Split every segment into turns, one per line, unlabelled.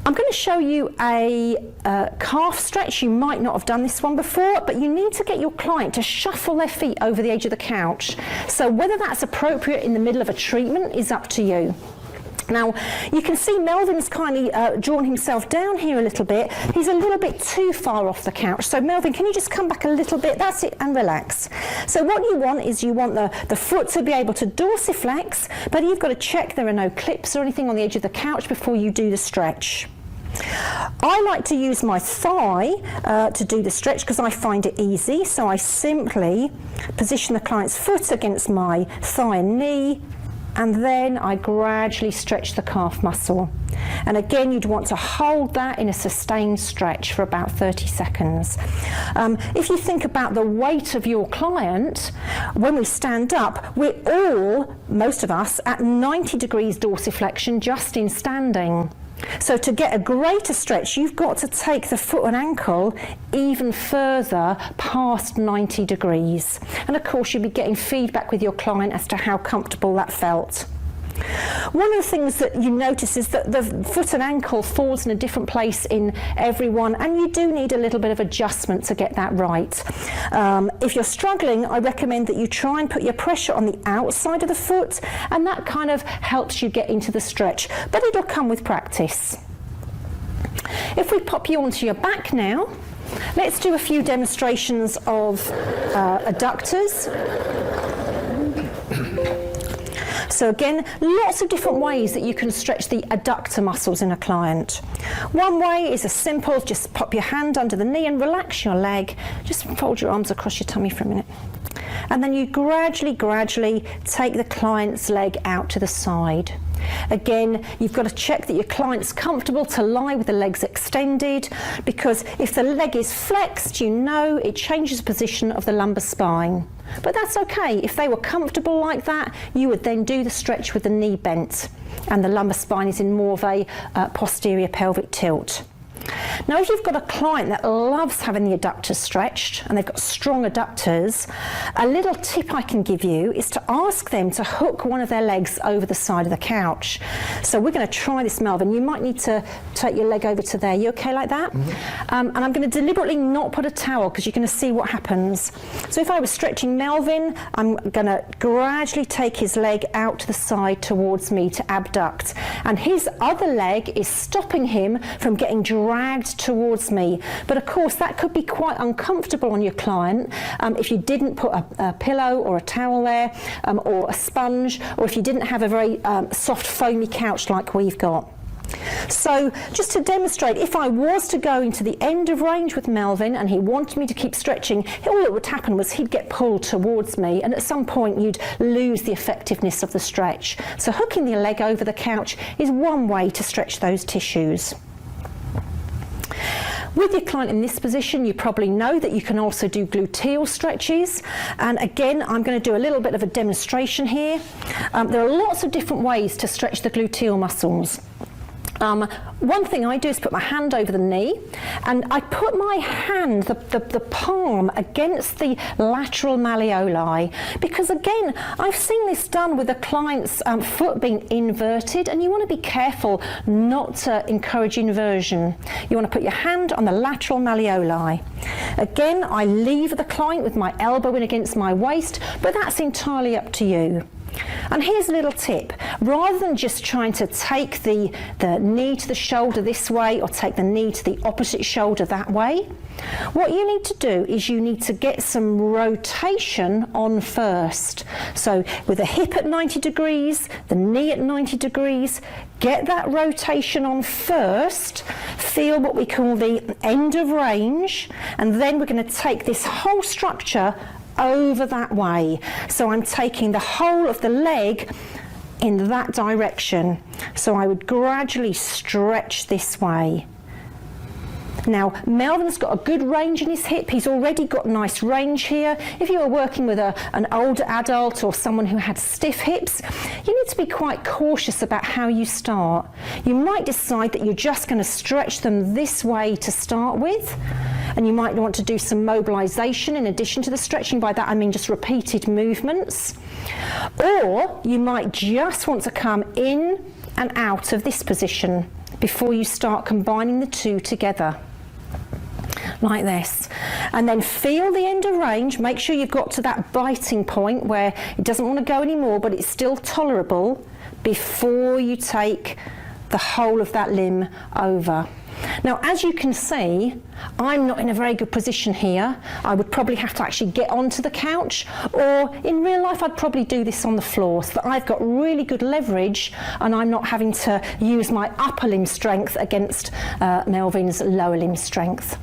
I'm going to show you a calf stretch. You might not have done this one before, but you need to get your client to shuffle their feet over the edge of the couch. So whether that's appropriate in the middle of a treatment is up to you. Now, you can see Melvin's kindly drawn himself down here a little bit. He's a little bit too far off the couch. So Melvin, can you just come back a little bit? That's it, and relax. So what you want is you want the foot to be able to dorsiflex, but you've got to check there are no clips or anything on the edge of the couch before you do the stretch. I like to use my thigh to do the stretch because I find it easy. So I simply position the client's foot against my thigh and knee, and then I gradually stretch the calf muscle. And again, you'd want to hold that in a sustained stretch for about 30 seconds. If you think about the weight of your client, when we stand up, we're all, most of us, at 90 degrees dorsiflexion just in standing. So to get a greater stretch, you've got to take the foot and ankle even further past 90 degrees. And of course, you'll be getting feedback with your client as to how comfortable that felt. One of the things that you notice is that the foot and ankle falls in a different place in everyone, and you do need a little bit of adjustment to get that right. If you're struggling, I recommend that you try and put your pressure on the outside of the foot, and that kind of helps you get into the stretch, but it'll come with practice. If we pop you onto your back now, let's do a few demonstrations of adductors. So again, lots of different ways that you can stretch the adductor muscles in a client. One way is as simple, just pop your hand under the knee and relax your leg. Just fold your arms across your tummy for a minute. And then you gradually take the client's leg out to the side. Again, you've got to check that your client's comfortable to lie with the legs extended, because if the leg is flexed, you know it changes the position of the lumbar spine. But that's okay. If they were comfortable like that, you would then do the stretch with the knee bent, and the lumbar spine is in more of a posterior pelvic tilt. Now, if you've got a client that loves having the adductors stretched and they've got strong adductors, a little tip I can give you is to ask them to hook one of their legs over the side of the couch. So we're going to try this, Melvin. You might need to take your leg over to there. You okay like that? Mm-hmm. And I'm going to deliberately not put a towel because you're going to see what happens. So if I was stretching Melvin, I'm going to gradually take his leg out to the side towards me to abduct. And his other leg is stopping him from getting dragged towards me. But of course, that could be quite uncomfortable on your client if you didn't put a pillow or a towel there, or a sponge, or if you didn't have a very soft foamy couch like we've got. So just to demonstrate, if I was to go into the end of range with Melvin and he wanted me to keep stretching, all that would happen was he'd get pulled towards me, and at some point you'd lose the effectiveness of the stretch. So hooking the leg over the couch is one way to stretch those tissues. With your client in this position, you probably know that you can also do gluteal stretches. And again, I'm going to do a little bit of a demonstration here. There are lots of different ways to stretch the gluteal muscles. One thing I do is put my hand over the knee, and I put my hand, the palm, against the lateral malleoli, because again, I've seen this done with a client's foot being inverted, and you want to be careful not to encourage inversion. You want to put your hand on the lateral malleoli. Again, I leave the client with my elbow in against my waist, but that's entirely up to you. And here's a little tip. Rather than just trying to take the knee to the shoulder this way, or take the knee to the opposite shoulder that way, what you need to do is you need to get some rotation on first. So with the hip at 90 degrees, the knee at 90 degrees, get that rotation on first, feel what we call the end of range, and then we're going to take this whole structure over that way. So I'm taking the whole of the leg in that direction. So I would gradually stretch this way. Now, Melvin's got a good range in his hip. He's already got nice range here. If you were working with an older adult or someone who had stiff hips, you need to be quite cautious about how you start. You might decide that you're just going to stretch them this way to start with, and you might want to do some mobilization in addition to the stretching. By that I mean just repeated movements. Or you might just want to come in and out of this position before you start combining the two together. Like this, and then feel the end of range. Make sure you've got to that biting point where it doesn't want to go anymore, but it's still tolerable, before you take the whole of that limb over. Now, as you can see, I'm not in a very good position here. I would probably have to actually get onto the couch, or in real life I'd probably do this on the floor, so that I've got really good leverage and I'm not having to use my upper limb strength against Melvin's lower limb strength.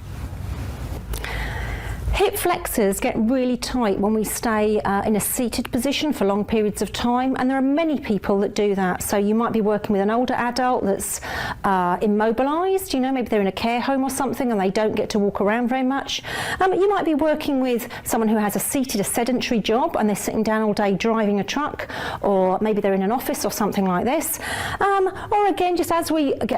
Hip flexors get really tight when we stay in a seated position for long periods of time, and there are many people that do that. So you might be working with an older adult that's immobilised, you know, maybe they're in a care home or something and they don't get to walk around very much. You might be working with someone who has a sedentary job and they're sitting down all day driving a truck, or maybe they're in an office or something like this. Or again, just as we get